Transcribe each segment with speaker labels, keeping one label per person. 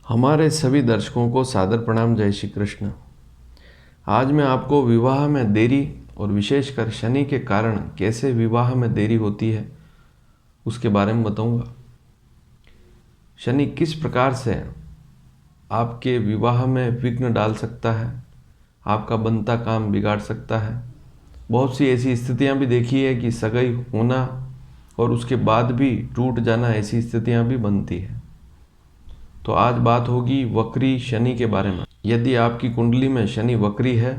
Speaker 1: हमारे सभी दर्शकों को सादर प्रणाम। जय श्री कृष्ण। आज मैं आपको विवाह में देरी और विशेषकर शनि के कारण कैसे विवाह में देरी होती है उसके बारे में बताऊंगा। शनि किस प्रकार से आपके विवाह में विघ्न डाल सकता है, आपका बनता काम बिगाड़ सकता है। बहुत सी ऐसी स्थितियां भी देखी है कि सगाई होना और उसके बाद भी टूट जाना, ऐसी स्थितियां भी बनती है। तो आज बात होगी वक्री शनि के बारे में। यदि आपकी कुंडली में शनि वक्री है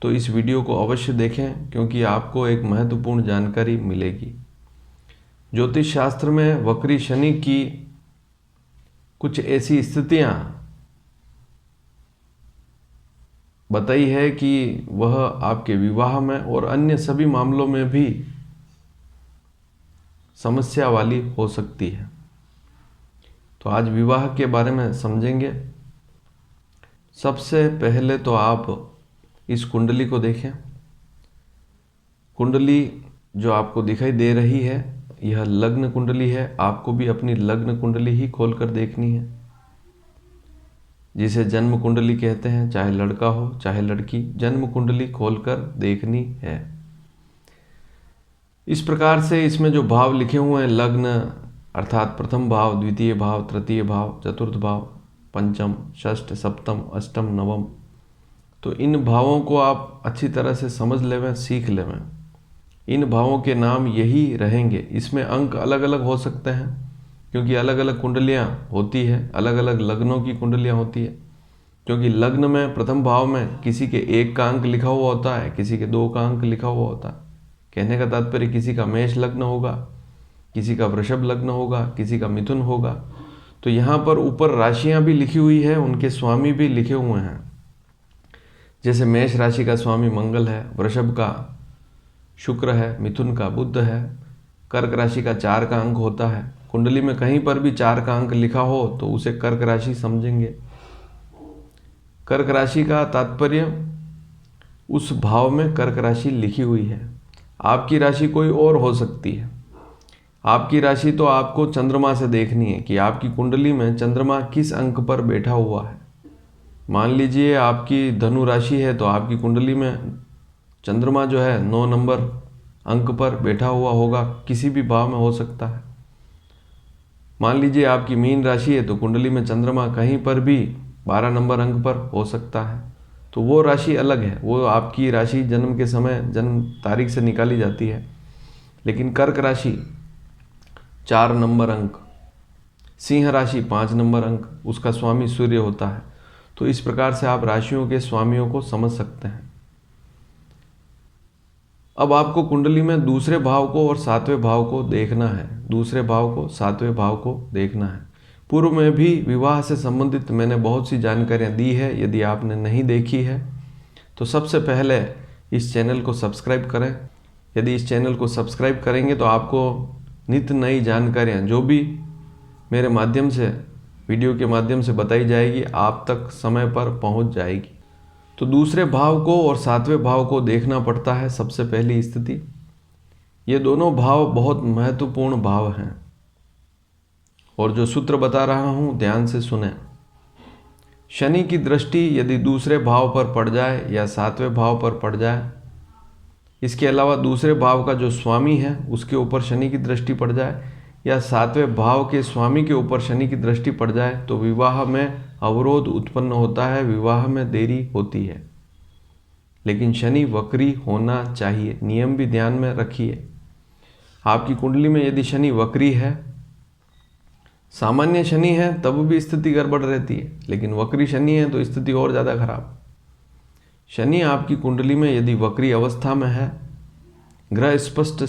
Speaker 1: तो इस वीडियो को अवश्य देखें, क्योंकि आपको एक महत्वपूर्ण जानकारी मिलेगी। ज्योतिष शास्त्र में वक्री शनि की कुछ ऐसी स्थितियां बताई है कि वह आपके विवाह में और अन्य सभी मामलों में भी समस्या वाली हो सकती है। तो आज विवाह के बारे में समझेंगे। सबसे पहले तो आप इस कुंडली को देखें। कुंडली जो आपको दिखाई दे रही है यह लग्न कुंडली है। आपको भी अपनी लग्न कुंडली ही खोलकर देखनी है, जिसे जन्म कुंडली कहते हैं। चाहे लड़का हो चाहे लड़की, जन्म कुंडली खोलकर देखनी है। इस प्रकार से इसमें जो भाव लिखे हुए हैं, लग्न अर्थात प्रथम भाव, द्वितीय भाव, तृतीय भाव, चतुर्थ भाव, पंचम, षष्ठ, सप्तम, अष्टम, नवम, तो इन भावों को आप अच्छी तरह से समझ लेवें, सीख लेवें। इन भावों के नाम यही रहेंगे। इसमें अंक अलग अलग हो सकते हैं, क्योंकि अलग अलग कुंडलियां होती है, अलग अलग लग्नों की कुंडलियां होती है। क्योंकि लग्न में प्रथम भाव में किसी के 1 का अंक लिखा हुआ होता है, किसी के 2 का अंक लिखा हुआ होता है। कहने का तात्पर्य किसी का मेष लग्न होगा, किसी का वृषभ लग्न होगा, किसी का मिथुन होगा। तो यहाँ पर ऊपर राशियाँ भी लिखी हुई है, उनके स्वामी भी लिखे हुए हैं। जैसे मेष राशि का स्वामी मंगल है, वृषभ का शुक्र है, मिथुन का बुध है, कर्क राशि का 4 का अंक होता है। कुंडली में कहीं पर भी 4 का अंक लिखा हो तो उसे कर्क राशि समझेंगे। कर्क राशि का तात्पर्य उस भाव में कर्क राशि लिखी हुई है। आपकी राशि कोई और हो सकती है। आपकी राशि तो आपको चंद्रमा से देखनी है कि आपकी कुंडली में चंद्रमा किस अंक पर बैठा हुआ है। मान लीजिए आपकी धनु राशि है तो आपकी कुंडली में चंद्रमा जो है 9 नंबर अंक पर बैठा हुआ होगा, किसी भी भाव में हो सकता है। मान लीजिए आपकी मीन राशि है तो कुंडली में चंद्रमा कहीं पर भी 12 नंबर अंक पर हो सकता है। तो वो राशि अलग है, वो आपकी राशि जन्म के समय, जन्म तारीख से निकाली जाती है। लेकिन कर्क राशि 4 नंबर अंक, सिंह राशि 5 नंबर अंक, उसका स्वामी सूर्य होता है। तो इस प्रकार से आप राशियों के स्वामियों को समझ सकते हैं। अब आपको कुंडली में दूसरे भाव को और 7वें भाव को देखना है। दूसरे भाव को, 7वें भाव को देखना है। पूर्व में भी विवाह से संबंधित मैंने बहुत सी जानकारियाँ दी है। यदि आपने नहीं देखी है तो सबसे पहले इस चैनल को सब्सक्राइब करें। यदि इस चैनल को सब्सक्राइब करेंगे तो आपको नित्य नई जानकारियाँ जो भी मेरे माध्यम से, वीडियो के माध्यम से बताई जाएगी, आप तक समय पर पहुंच जाएगी। तो दूसरे भाव को और 7वें भाव को देखना पड़ता है सबसे पहली स्थिति। ये दोनों भाव बहुत महत्वपूर्ण भाव हैं और जो सूत्र बता रहा हूँ ध्यान से सुने। शनि की दृष्टि यदि दूसरे भाव पर पड़ जाए या 7वें भाव पर पड़ जाए, इसके अलावा दूसरे भाव का जो स्वामी है उसके ऊपर शनि की दृष्टि पड़ जाए, या 7वें भाव के स्वामी के ऊपर शनि की दृष्टि पड़ जाए, तो विवाह में अवरोध उत्पन्न होता है, विवाह में देरी होती है। लेकिन शनि वक्री होना चाहिए, नियम भी ध्यान में रखिए। आपकी कुंडली में यदि शनि वक्री है, सामान्य शनि है तब भी स्थिति गड़बड़ रहती है, लेकिन वक्री शनि है तो स्थिति और ज़्यादा खराब। शनि आपकी कुंडली में यदि वक्री अवस्था में है, ग्रह स्पष्ट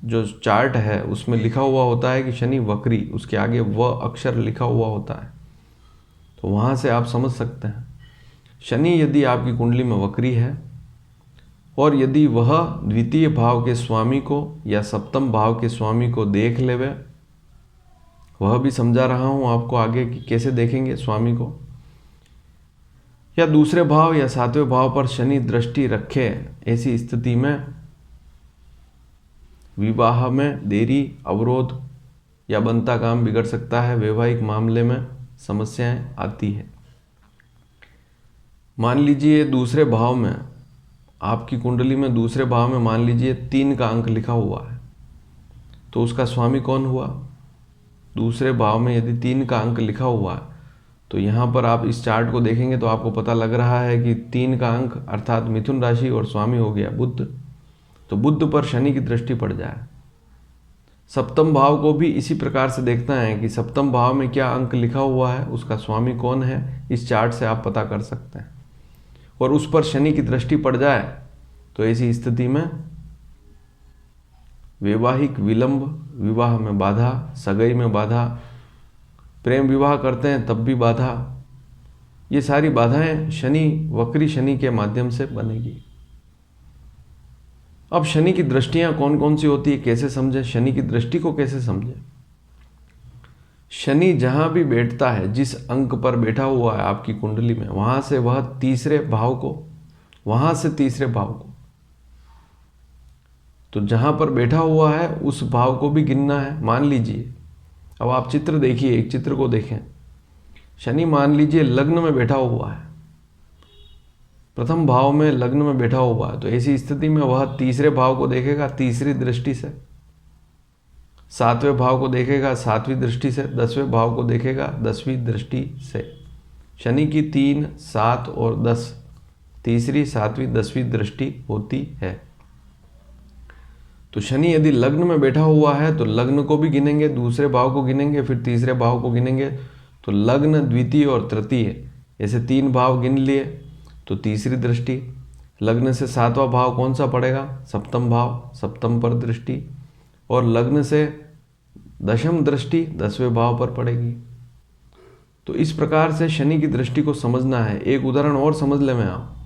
Speaker 1: जो चार्ट है उसमें लिखा हुआ होता है कि शनि वक्री, उसके आगे व अक्षर लिखा हुआ होता है, तो वहाँ से आप समझ सकते हैं। शनि यदि आपकी कुंडली में वक्री है और यदि वह द्वितीय भाव के स्वामी को या सप्तम भाव के स्वामी को देख लेवे, वह भी समझा रहा हूँ आपको आगे कि कैसे देखेंगे स्वामी को, या दूसरे भाव या 7वें भाव पर शनि दृष्टि रखे, ऐसी स्थिति में विवाह में देरी, अवरोध या बनता काम बिगड़ सकता है। वैवाहिक मामले में समस्याएं आती है। मान लीजिए दूसरे भाव में, आपकी कुंडली में दूसरे भाव में मान लीजिए 3 का अंक लिखा हुआ है, तो उसका स्वामी कौन हुआ? दूसरे भाव में यदि 3 का अंक लिखा हुआ है तो यहाँ पर आप इस चार्ट को देखेंगे तो आपको पता लग रहा है कि 3 का अंक अर्थात मिथुन राशि और स्वामी हो गया बुध, तो बुध पर शनि की दृष्टि पड़ जाए। सप्तम भाव को भी इसी प्रकार से देखना है कि सप्तम भाव में क्या अंक लिखा हुआ है, उसका स्वामी कौन है, इस चार्ट से आप पता कर सकते हैं। और उस पर शनि की दृष्टि पड़ जाए तो ऐसी स्थिति में वैवाहिक विलंब, विवाह में बाधा, सगाई में बाधा, प्रेम विवाह करते हैं तब भी बाधा, ये सारी बाधाएं शनि, वक्री शनि के माध्यम से बनेगी। अब शनि की दृष्टियां कौन कौन सी होती है, कैसे समझें, शनि की दृष्टि को कैसे समझें? शनि जहां भी बैठता है, जिस अंक पर बैठा हुआ है आपकी कुंडली में, वहां से वह तीसरे भाव को, वहां से तीसरे भाव को, तो जहां पर बैठा हुआ है उस भाव को भी गिनना है। मान लीजिए, अब आप चित्र देखिए, एक चित्र को देखें। शनि मान लीजिए लग्न में बैठा हुआ है, प्रथम भाव में लग्न में बैठा हुआ है, तो ऐसी स्थिति में वह तीसरे भाव को देखेगा तीसरी दृष्टि से, सातवें भाव को देखेगा सातवीं दृष्टि से, 10वें भाव को देखेगा 10वीं दृष्टि से। शनि की 3, 7 और 10 तीसरी, 7वीं, 10वीं दृष्टि होती है। तो शनि यदि लग्न में बैठा हुआ है तो लग्न को भी गिनेंगे, दूसरे भाव को गिनेंगे, फिर तीसरे भाव को गिनेंगे। तो लग्न, द्वितीय और तृतीय, ऐसे 3 भाव गिन लिए तो तीसरी दृष्टि। लग्न से 7वां भाव कौन सा पड़ेगा? सप्तम भाव, सप्तम पर दृष्टि। और लग्न से 10वीं दृष्टि 10वें भाव पर पड़ेगी। तो इस प्रकार से शनि की दृष्टि को समझना है। एक उदाहरण और समझ लें आप।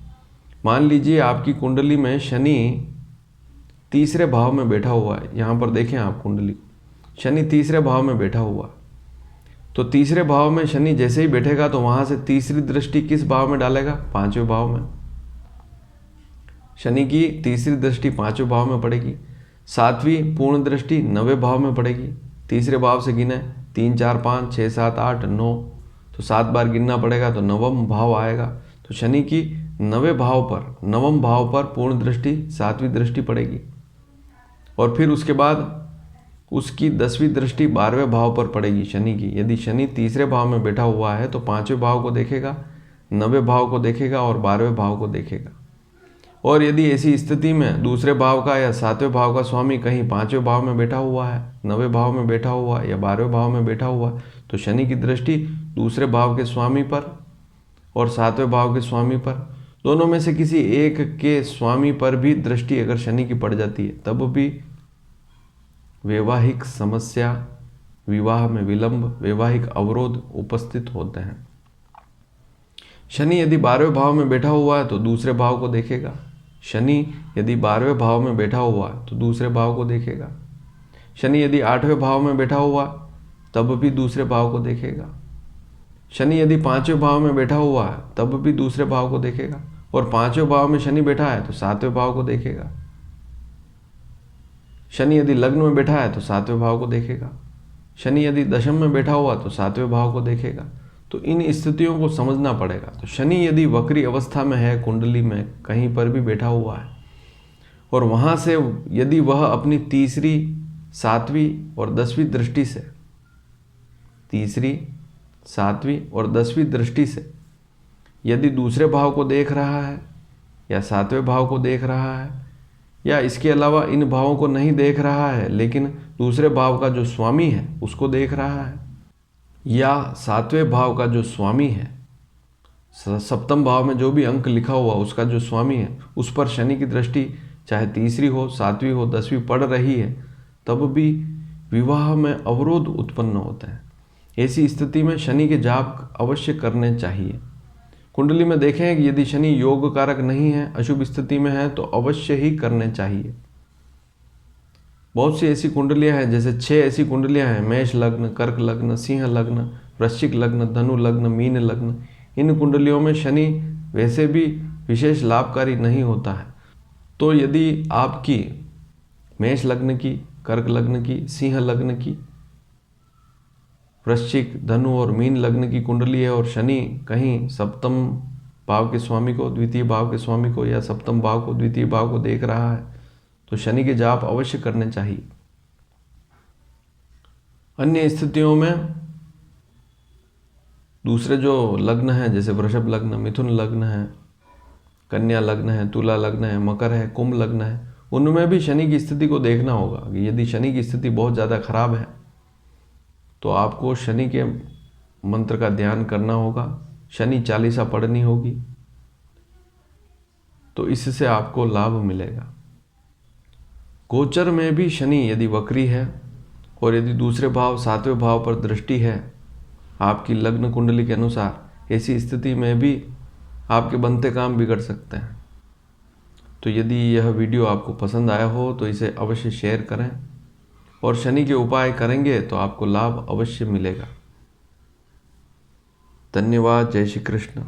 Speaker 1: मान लीजिए आपकी कुंडली में शनि तीसरे भाव में बैठा हुआ है, यहाँ पर देखें आप कुंडली, शनि तीसरे भाव में बैठा हुआ, तो तीसरे भाव में शनि जैसे ही बैठेगा तो वहां से तीसरी दृष्टि किस भाव में डालेगा? 5वें भाव में। शनि की तीसरी दृष्टि 5वें भाव में पड़ेगी। 7वीं पूर्ण दृष्टि 9वें भाव में पड़ेगी। तीसरे भाव से गिने 3, 4, 5, 6, 7, 8, 9, तो 7 बार गिनना पड़ेगा तो 9वां भाव आएगा। तो शनि की 9वें भाव पर, 9वें भाव पर पूर्ण दृष्टि 7वीं दृष्टि पड़ेगी। और फिर उसके बाद उसकी 10वीं दृष्टि 12वें भाव पर पड़ेगी शनि की। यदि शनि तीसरे भाव में बैठा हुआ है तो 5वें भाव को देखेगा, 9वें भाव को देखेगा और 12वें भाव को देखेगा। और यदि ऐसी स्थिति में दूसरे भाव का या 7वें भाव का स्वामी कहीं 5वें भाव में बैठा हुआ है, 9वें भाव में बैठा हुआ है या 12वें भाव में बैठा हुआ है, तो शनि की दृष्टि दूसरे भाव के स्वामी पर और 7वें भाव के स्वामी पर, दोनों में से किसी एक के स्वामी पर भी दृष्टि अगर शनि की पड़ जाती है तब भी वैवाहिक समस्या, विवाह में विलंब, वैवाहिक अवरोध उपस्थित होते हैं। शनि यदि 12वें भाव में बैठा हुआ है तो दूसरे भाव को देखेगा। शनि यदि 12वें भाव में बैठा हुआ है तो दूसरे भाव को देखेगा। शनि यदि 8वें भाव में बैठा हुआ तब भी दूसरे भाव को देखेगा। शनि यदि 5वें भाव में बैठा हुआ है तब भी दूसरे भाव को देखेगा। और 5वें भाव में शनि बैठा है तो 7वें भाव को देखेगा। शनि यदि लग्न में बैठा है तो 7वें भाव को देखेगा। शनि यदि दशम में बैठा हुआ तो 7वें भाव को देखेगा। तो इन स्थितियों को समझना पड़ेगा। तो शनि यदि वक्री अवस्था में है, कुंडली में कहीं पर भी बैठा हुआ है, और वहाँ से यदि वह अपनी तीसरी, 7वीं और 10वीं दृष्टि से, तीसरी, 7वीं और 10वीं दृष्टि से यदि दूसरे भाव को देख रहा है या 7वें भाव को देख रहा है, या इसके अलावा इन भावों को नहीं देख रहा है लेकिन दूसरे भाव का जो स्वामी है उसको देख रहा है, या 7वें भाव का जो स्वामी है, सप्तम भाव में जो भी अंक लिखा हुआ उसका जो स्वामी है, उस पर शनि की दृष्टि चाहे तीसरी हो, 7वीं हो, 10वीं पड़ रही है, तब भी विवाह में अवरोध उत्पन्न होते हैं। ऐसी स्थिति में शनि के जाप अवश्य करने चाहिए। कुंडली में देखें कि यदि शनि योग कारक नहीं है, अशुभ स्थिति में है, तो अवश्य ही करने चाहिए। बहुत सी ऐसी कुंडलियां हैं, जैसे 6 ऐसी कुंडलियां हैं, मेष लग्न, कर्क लग्न, सिंह लग्न, वृश्चिक लग्न, धनु लग्न, मीन लग्न। इन कुंडलियों में शनि वैसे भी विशेष लाभकारी नहीं होता है। तो यदि आपकी मेष लग्न की, कर्क लग्न की, सिंह लग्न की वृश्चिक, धनु और मीन लग्न की कुंडली है और शनि कहीं सप्तम भाव के स्वामी को, द्वितीय भाव के स्वामी को या सप्तम भाव को, द्वितीय भाव को देख रहा है, तो शनि के जाप अवश्य करने चाहिए। अन्य स्थितियों में दूसरे जो लग्न हैं, जैसे वृषभ लग्न, मिथुन लग्न है, कन्या लग्न है, तुला लग्न है, मकर है, कुंभ लग्न है, उनमें भी शनि की स्थिति को देखना होगा कि यदि शनि की स्थिति बहुत ज़्यादा खराब है तो आपको शनि के मंत्र का ध्यान करना होगा, शनि चालीसा पढ़नी होगी, तो इससे आपको लाभ मिलेगा। गोचर में भी शनि यदि वक्री है और यदि दूसरे भाव, सातवें भाव पर दृष्टि है आपकी लग्न कुंडली के अनुसार, ऐसी स्थिति में भी आपके बनते काम बिगड़ सकते हैं। तो यदि यह वीडियो आपको पसंद आया हो तो इसे अवश्य शेयर करें और शनि के उपाय करेंगे तो आपको लाभ अवश्य मिलेगा। धन्यवाद। जय श्री कृष्ण।